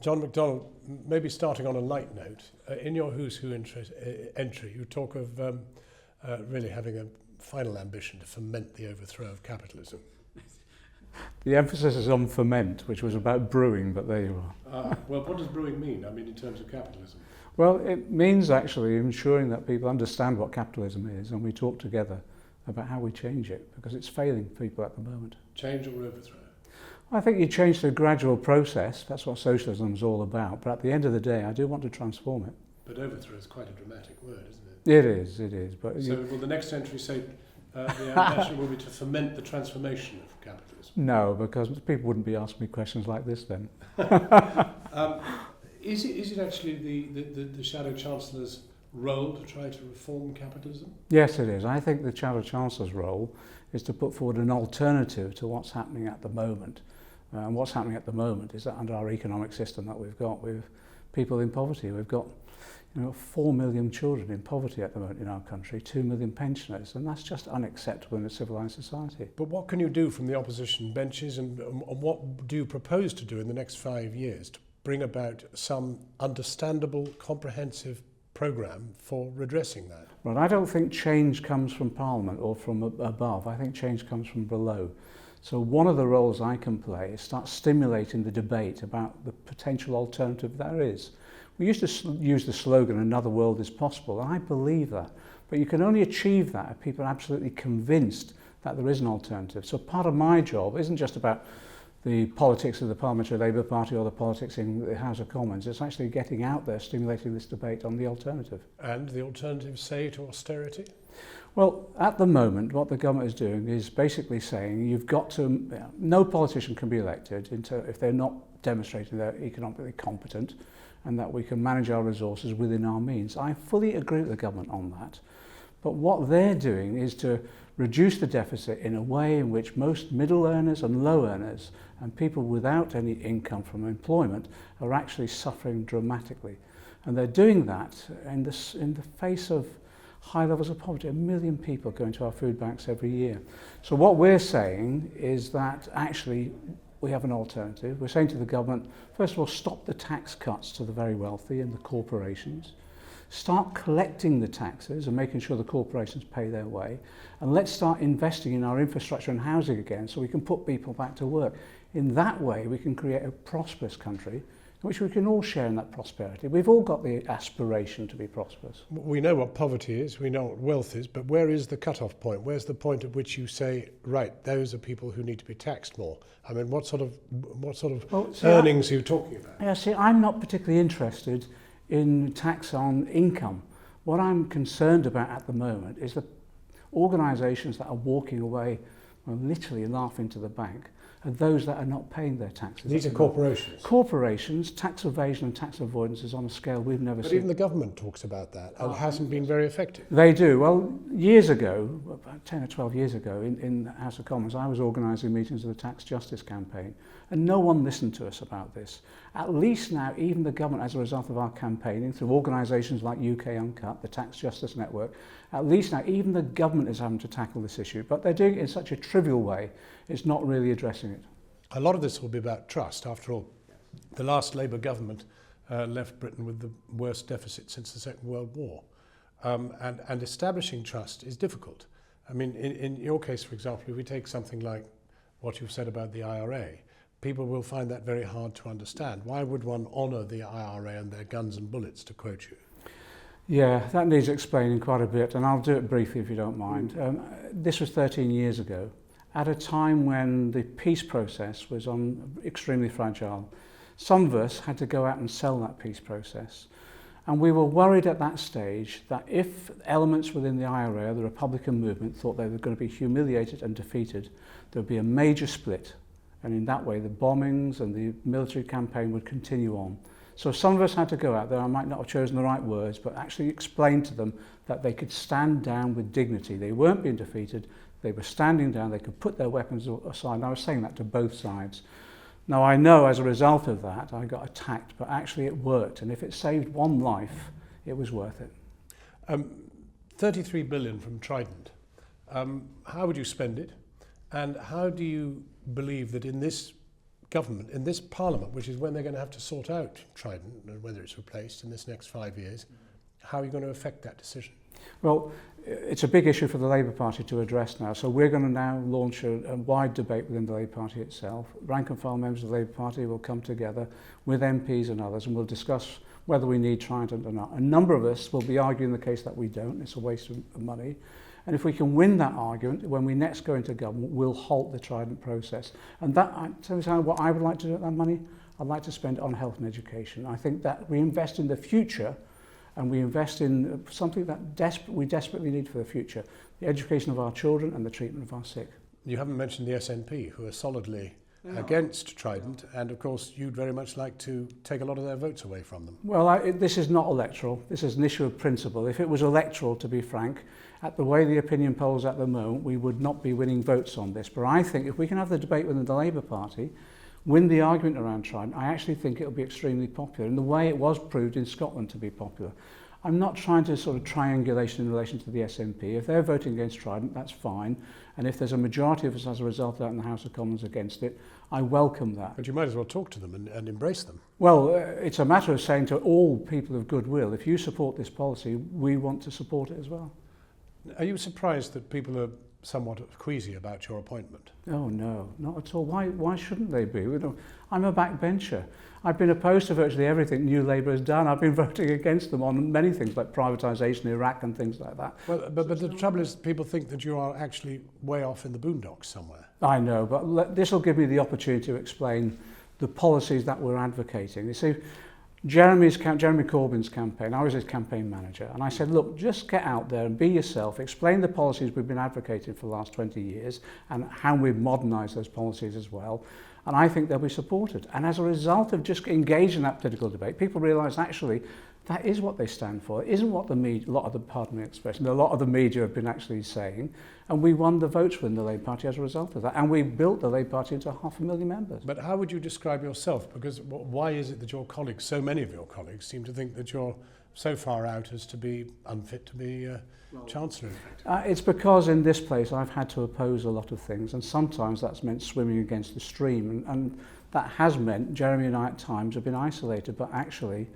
John McDonnell, maybe starting on a light note, in your Who's Who entry, you talk of really having a final ambition to ferment the overthrow of capitalism. The emphasis is on ferment, which was about brewing, but there you are. Well, what does brewing mean, in terms of capitalism? Well, it means actually ensuring that people understand what capitalism is and we talk together about how we change it, because it's failing people at the moment. Change or overthrow? I think you change through a gradual process. That's what socialism is all about. But at the end of the day, I do want to transform it. But overthrow is quite a dramatic word, isn't it? It is. But so will the next entry say the ambition will be to ferment the transformation of capitalism? No, because people wouldn't be asking me questions like this then. Is it actually the Shadow Chancellor's role to try to reform capitalism? Yes, it is. I think the Shadow Chancellor's role is to put forward an alternative to what's happening at the moment. And what's happening at the moment is that under our economic system that we've got, with people in poverty, we've got 4 million children in poverty at the moment in our country, 2 million pensioners, and that's just unacceptable in a civilised society. But what can you do from the opposition benches, and what do you propose to do in the next 5 years to bring about some understandable, comprehensive programme for redressing that? Well, I don't think change comes from Parliament or from above. I think change comes from below. So one of the roles I can play is start stimulating the debate about the potential alternative there is. We used to use the slogan, "Another world is possible," and I believe that. But you can only achieve that if people are absolutely convinced that there is an alternative. So part of my job isn't just about the politics of the Parliamentary Labour Party or the politics in the House of Commons. It's actually getting out there, stimulating this debate on the alternative. And the alternative, say, to austerity? Well, at the moment, what the government is doing is basically saying you've got to... no politician can be elected if they're not demonstrating they're economically competent and that we can manage our resources within our means. I fully agree with the government on that. But what they're doing is to reduce the deficit in a way in which most middle earners and low earners and people without any income from employment are actually suffering dramatically. And they're doing that in the face of high levels of poverty. 1 million people go into our food banks every year. So what we're saying is that actually we have an alternative. We're saying to the government, first of all, stop the tax cuts to the very wealthy and the corporations. Start collecting the taxes and making sure the corporations pay their way. And let's start investing in our infrastructure and housing again so we can put people back to work. In that way, we can create a prosperous country in which we can all share in that prosperity. We've all got the aspiration to be prosperous. We know what poverty is, we know what wealth is, but where is the cut-off point? Where's the point at which you say, right, those are people who need to be taxed more? I mean, what sort of earnings are you talking about? Yeah, see, I'm not particularly interested in tax on income. What I'm concerned about at the moment is the organisations that are walking away, well, literally laughing to the bank, and those that are not paying their taxes. These are corporations? Corporations. Tax evasion and tax avoidance is on a scale we've never seen. But even the government talks about that and hasn't been very effective. They do. Well, years ago, about 10 or 12 years ago, in the House of Commons, I was organising meetings of the Tax Justice Campaign, and no one listened to us about this. At least now, even the government, as a result of our campaigning, through organisations like UK Uncut, the Tax Justice Network, at least now, even the government is having to tackle this issue, but they're doing it in such a trivial way, it's not really addressing it. A lot of this will be about trust. After all, the last Labour government left Britain with the worst deficit since the Second World War. And establishing trust is difficult. I mean, in your case, for example, if we take something like what you've said about the IRA, people will find that very hard to understand. Why would one honour the IRA and their guns and bullets, to quote you? Yeah, that needs explaining quite a bit, and I'll do it briefly if you don't mind. This was 13 years ago, at a time when the peace process was extremely fragile. Some of us had to go out and sell that peace process. And we were worried at that stage that if elements within the IRA, the Republican movement, thought they were going to be humiliated and defeated, there would be a major split. And in that way, the bombings and the military campaign would continue on. So some of us had to go out there, I might not have chosen the right words, but actually explain to them that they could stand down with dignity. They weren't being defeated, they were standing down, they could put their weapons aside. And I was saying that to both sides. Now I know as a result of that, I got attacked, but actually it worked. And if it saved one life, it was worth it. 33 billion from Trident. How would you spend it? And how do you believe that in this government, in this Parliament, which is when they're going to have to sort out Trident and whether it's replaced in this next 5 years, how are you going to affect that decision? Well, it's a big issue for the Labour Party to address now. So we're going to now launch a wide debate within the Labour Party itself. Rank and file members of the Labour Party will come together with MPs and others, and we'll discuss whether we need Trident or not. A number of us will be arguing the case that we don't. It's a waste of money. And if we can win that argument, when we next go into government, we'll halt the Trident process. And that, tell you what I would like to do with that money, I'd like to spend it on health and education. I think that we invest in the future, and we invest in something that we desperately need for the future, the education of our children and the treatment of our sick. You haven't mentioned the SNP, who are solidly against Trident, and of course you'd very much like to take a lot of their votes away from them. Well, this is not electoral. This is an issue of principle. If it was electoral, to be frank, at the way the opinion polls at the moment, we would not be winning votes on this. But I think if we can have the debate within the Labour Party, win the argument around Trident, I actually think it will be extremely popular in the way it was proved in Scotland to be popular. I'm not trying to sort of triangulation in relation to the SNP. If they're voting against Trident, that's fine. And if there's a majority of us as a result of that in the House of Commons against it, I welcome that. But you might as well talk to them and embrace them. Well, it's a matter of saying to all people of goodwill, if you support this policy, we want to support it as well. Are you surprised that people are somewhat queasy about your appointment? Oh no, not at all. Why shouldn't they be? I'm a backbencher. I've been opposed to virtually everything New Labour has done. I've been voting against them on many things like privatisation, Iraq and things like that. Well, but the trouble is people think that you are actually way off in the boondocks somewhere. I know, but this will give me the opportunity to explain the policies that we're advocating. You see, Jeremy Corbyn's campaign, I was his campaign manager, and I said, look, just get out there and be yourself, explain the policies we've been advocating for the last 20 years and how we've modernised those policies as well, and I think they'll be supported. And as a result of just engaging in that political debate, people realise actually that is what they stand for. It isn't what the media, a lot of the media have been actually saying, and we won the votes within the Labour Party as a result of that, and we built the Labour Party into 500,000 members. But how would you describe yourself? Because why is it that your colleagues, so many of your colleagues, seem to think that you're so far out as to be unfit to be Chancellor? It's because in this place I've had to oppose a lot of things, and sometimes that's meant swimming against the stream, and that has meant Jeremy and I at times have been isolated, but actually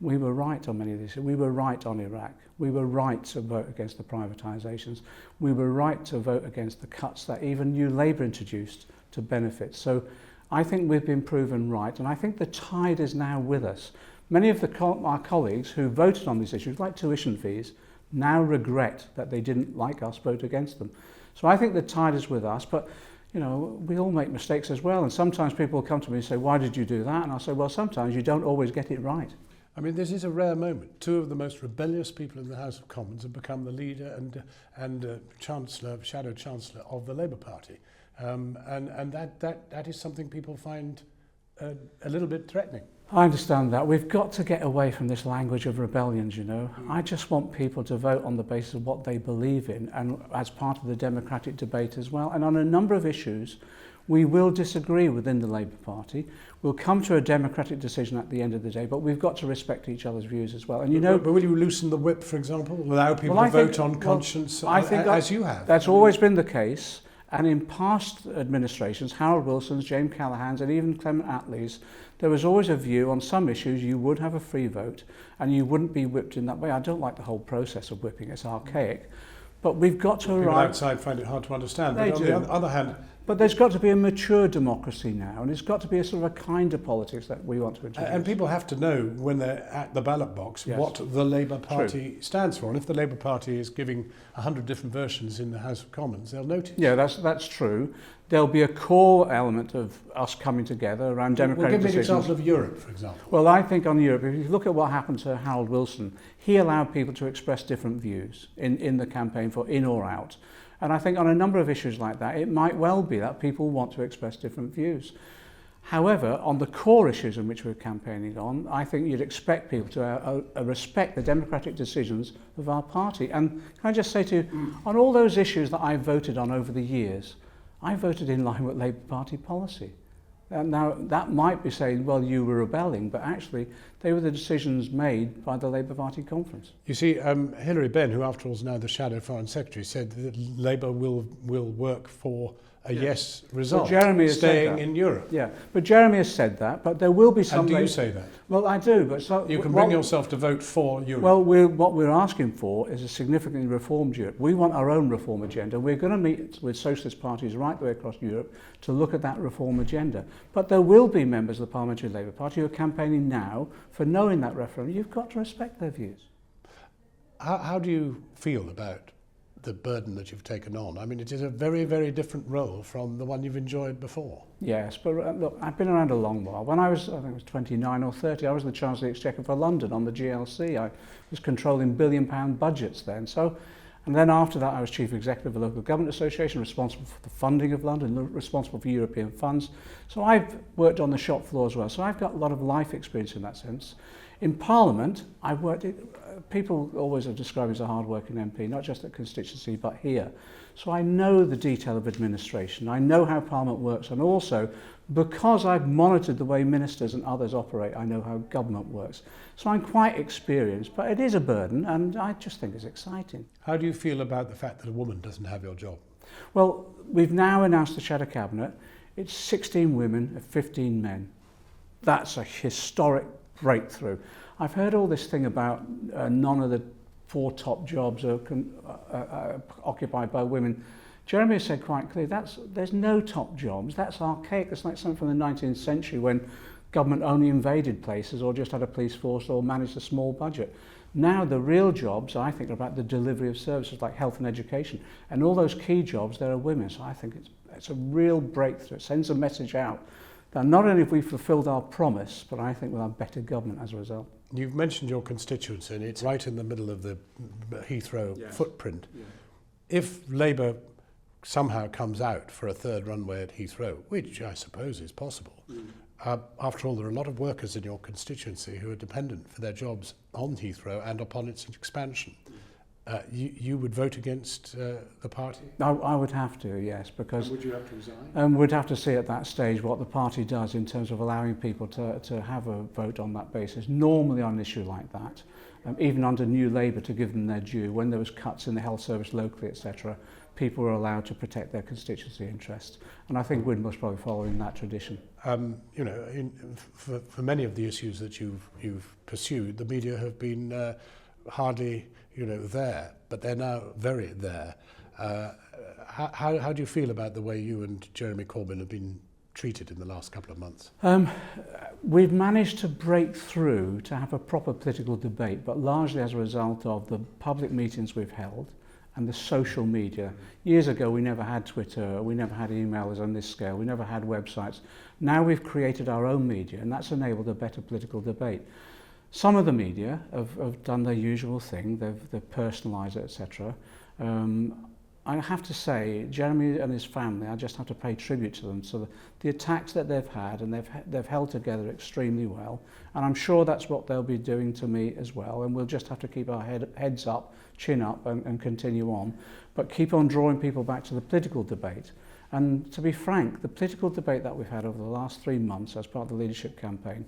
we were right on many of these. We were right on Iraq. We were right to vote against the privatisations. We were right to vote against the cuts that even New Labour introduced to benefits. So I think we've been proven right, and I think the tide is now with us. Many of our colleagues who voted on these issues, like tuition fees, now regret that they didn't, like us, vote against them. So I think the tide is with us, but you know, we all make mistakes as well, and sometimes people will come to me and say, why did you do that? And I'll say, well, sometimes you don't always get it right. I mean, this is a rare moment. Two of the most rebellious people in the House of Commons have become the leader and Shadow Chancellor of the Labour Party. And that is something people find a little bit threatening. I understand that. We've got to get away from this language of rebellions, you know. I just want people to vote on the basis of what they believe in and as part of the democratic debate as well. And on a number of issues, we will disagree within the Labour Party. We'll come to a democratic decision at the end of the day, but we've got to respect each other's views as well. And you know, but will you loosen the whip, for example, allow people to vote on conscience, as you have? That's always been the case. And in past administrations, Harold Wilson's, James Callaghan's, and even Clement Attlee's, there was always a view on some issues you would have a free vote and you wouldn't be whipped in that way. I don't like the whole process of whipping; it's archaic. But we've got to arrive. People outside find it hard to understand. But on the other hand, but there's got to be a mature democracy now, and it's got to be a sort of a kinder politics that we want to introduce. And people have to know when they're at the ballot box what the Labour Party stands for. And if the Labour Party is giving 100 different versions in the House of Commons, they'll notice. Yeah, that's true. There'll be a core element of us coming together around democratic decisions. Give me an example of Europe, for example. Well, I think on Europe, if you look at what happened to Harold Wilson, he allowed people to express different views in the campaign for in or out. And I think on a number of issues like that, it might well be that people want to express different views. However, on the core issues in which we're campaigning on, I think you'd expect people to respect the democratic decisions of our party. And can I just say to you, on all those issues that I voted on over the years, I voted in line with Labour Party policy. Now, that might be saying, well, you were rebelling, but actually they were the decisions made by the Labour Party conference. You see, Hilary Benn, who after all is now the Shadow Foreign Secretary, said that Labour will work for a yes result, Jeremy has said staying that. in Europe. Yeah, but Jeremy has said that, but there will be some... And do you say that? Well, I do, but... So, you can bring yourself to vote for Europe. Well, what we're asking for is a significantly reformed Europe. We want our own reform agenda. We're going to meet with socialist parties right the way across Europe to look at that reform agenda. But there will be members of the Parliamentary Labour Party who are campaigning now for knowing that referendum. You've got to respect their views. How do you feel about the burden that you've taken on? I mean, it is a very, very different role from the one you've enjoyed before. Yes, but look, I've been around a long while. When I think it was 29 or 30, I was the Chancellor of the Exchequer for London on the GLC. I was controlling £1 billion budgets then. And then after that, I was Chief Executive of the Local Government Association, responsible for the funding of London, responsible for European funds. So I've worked on the shop floor as well. So I've got a lot of life experience in that sense. In Parliament, I've worked... People always have described me as a hard-working MP, not just at constituency, but here. So I know the detail of administration. I know how Parliament works. And also, because I've monitored the way ministers and others operate, I know how government works. So I'm quite experienced, but it is a burden, and I just think it's exciting. How do you feel about the fact that a woman doesn't have your job? Well, we've now announced the Shadow Cabinet. It's 16 women and 15 men. That's a historic breakthrough. I've heard all this thing about none of the 4 top jobs are occupied by women. Jeremy has said quite clearly there's no top jobs. That's archaic. It's like something from the 19th century when government only invaded places or just had a police force or managed a small budget. Now the real jobs, I think, are about the delivery of services like health and education. And all those key jobs, there are women. So I think it's a real breakthrough. It sends a message out that not only have we fulfilled our promise, but I think we'll have better government as a result. You've mentioned your constituency, and it's right in the middle of the Heathrow footprint. Yeah. If Labour somehow comes out for a third runway at Heathrow, which I suppose is possible, after all, there are a lot of workers in your constituency who are dependent for their jobs on Heathrow and upon its expansion. You would vote against the party? I would have to, yes, because... And would you have to resign? We'd have to see at that stage what the party does in terms of allowing people to have a vote on that basis. Normally on an issue like that, even under New Labour, to give them their due, when there was cuts in the health service locally, etc., people were allowed to protect their constituency interests. And I think we'd most probably follow in that tradition. You know, for many of the issues that you've pursued, the media have been hardly... there, but they're now very there. How do you feel about the way you and Jeremy Corbyn have been treated in the last couple of months? We've managed to break through to have a proper political debate, but largely as a result of the public meetings we've held and the social media. Years ago, we never had Twitter, we never had emails on this scale, we never had websites. Now we've created our own media, and that's enabled a better political debate. Some of the media have done their usual thing, they've personalised it, etc. I have to say, Jeremy and his family, I just have to pay tribute to them. So the attacks that they've had, and they've held together extremely well, and I'm sure that's what they'll be doing to me as well, and we'll just have to keep our heads up, chin up, and continue on, but keep on drawing people back to the political debate. And to be frank, the political debate that we've had over the last 3 months as part of the leadership campaign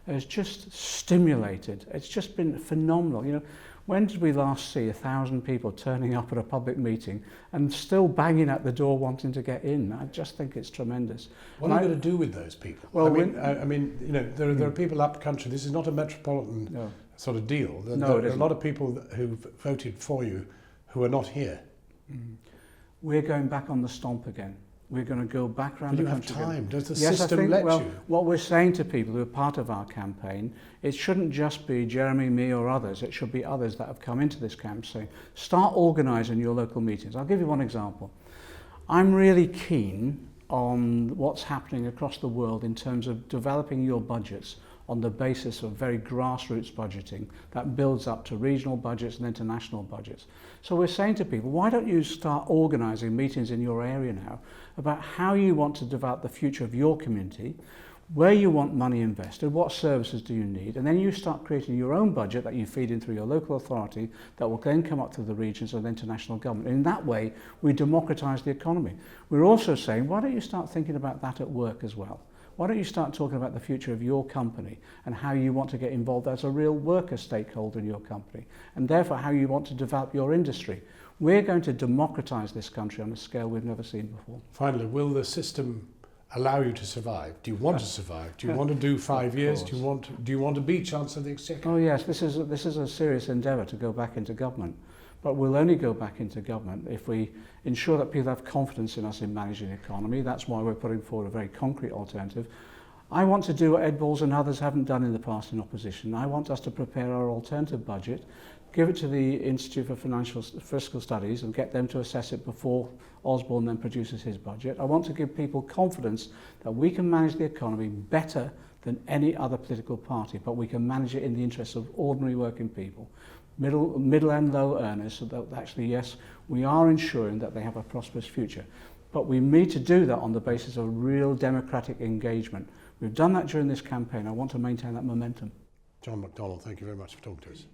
has just stimulated. It's just been phenomenal. You know, when did we last see 1,000 people turning up at a public meeting and still banging at the door wanting to get in? I just think it's tremendous. What are you going to do with those people? Well, I mean, you know, there are people up country. This is not a metropolitan sort of deal. There are a lot of people who voted for you who are not here. We're going back on the stomp again. We're going to go back around the country. You have time. Again. Does the system let you? What we're saying to people who are part of our campaign, it shouldn't just be Jeremy, me or others. It should be others that have come into this camp saying, start organising your local meetings. I'll give you one example. I'm really keen on what's happening across the world in terms of developing your budgets on the basis of very grassroots budgeting that builds up to regional budgets and international budgets. So we're saying to people, why don't you start organising meetings in your area now about how you want to develop the future of your community, where you want money invested, what services do you need, and then you start creating your own budget that you feed in through your local authority that will then come up to the regions and international government. In that way, we democratise the economy. We're also saying, why don't you start thinking about that at work as well? why don't you start talking about the future of your company and how you want to get involved as a real worker stakeholder in your company, and therefore how you want to develop your industry. We're going to democratise this country on a scale we've never seen before. Finally, will the system allow you to survive? Do you want to survive? Do you want to do 5 years? Do you want to be Chancellor of the Exchequer? Oh yes, this is a serious endeavour to go back into government. But we'll only go back into government if we ensure that people have confidence in us in managing the economy. That's why we're putting forward a very concrete alternative. I want to do what Ed Balls and others haven't done in the past in opposition. I want us to prepare our alternative budget, give it to the Institute for Fiscal Studies and get them to assess it before Osborne then produces his budget. I want to give people confidence that we can manage the economy better than any other political party, but we can manage it in the interests of ordinary working people, middle and low earners, so that actually, yes, we are ensuring that they have a prosperous future. But we need to do that on the basis of real democratic engagement. We've done that during this campaign. I want to maintain that momentum. John McDonnell, thank you very much for talking to us.